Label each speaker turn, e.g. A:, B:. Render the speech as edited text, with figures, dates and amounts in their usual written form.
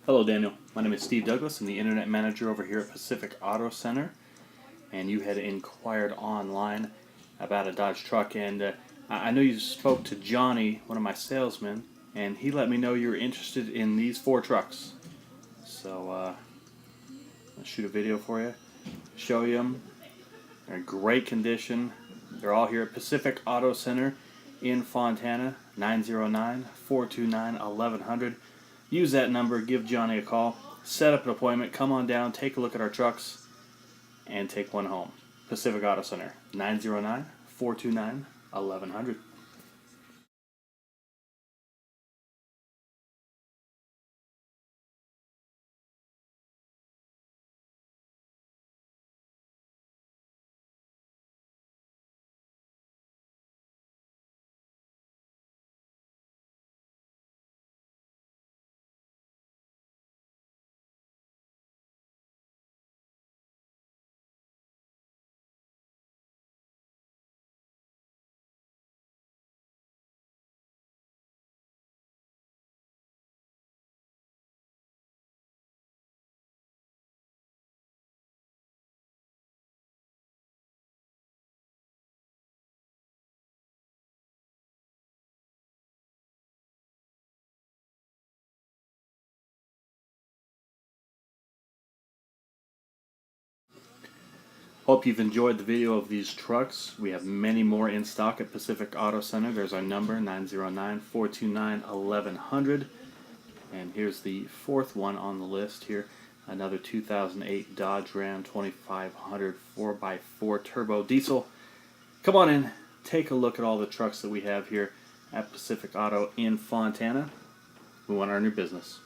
A: Hello, Daniel. My name is Steve Douglas. I'm the Internet Manager over here at Pacific Auto Center. And you had inquired online about a Dodge truck. And I know you spoke to Johnny, one of my salesmen, and he let me know you were interested in these four trucks. So I'll shoot a video for you, show you them. They're in great condition. They're all here at Pacific Auto Center in Fontana, 909-429-1100. Use that number, give Johnny a call, set up an appointment, come on down, take a look at our trucks, and take one home. Pacific Auto Center, 909-429-1100. Hope you've enjoyed the video of these trucks. We have many more in stock at Pacific Auto Center. There's our number, 909-429-1100. And here's the fourth one on the list here. Another 2008 Dodge Ram 2500 4x4 turbo diesel. Come on in, take a look at all the trucks that we have here at Pacific Auto in Fontana. We want to earn your business.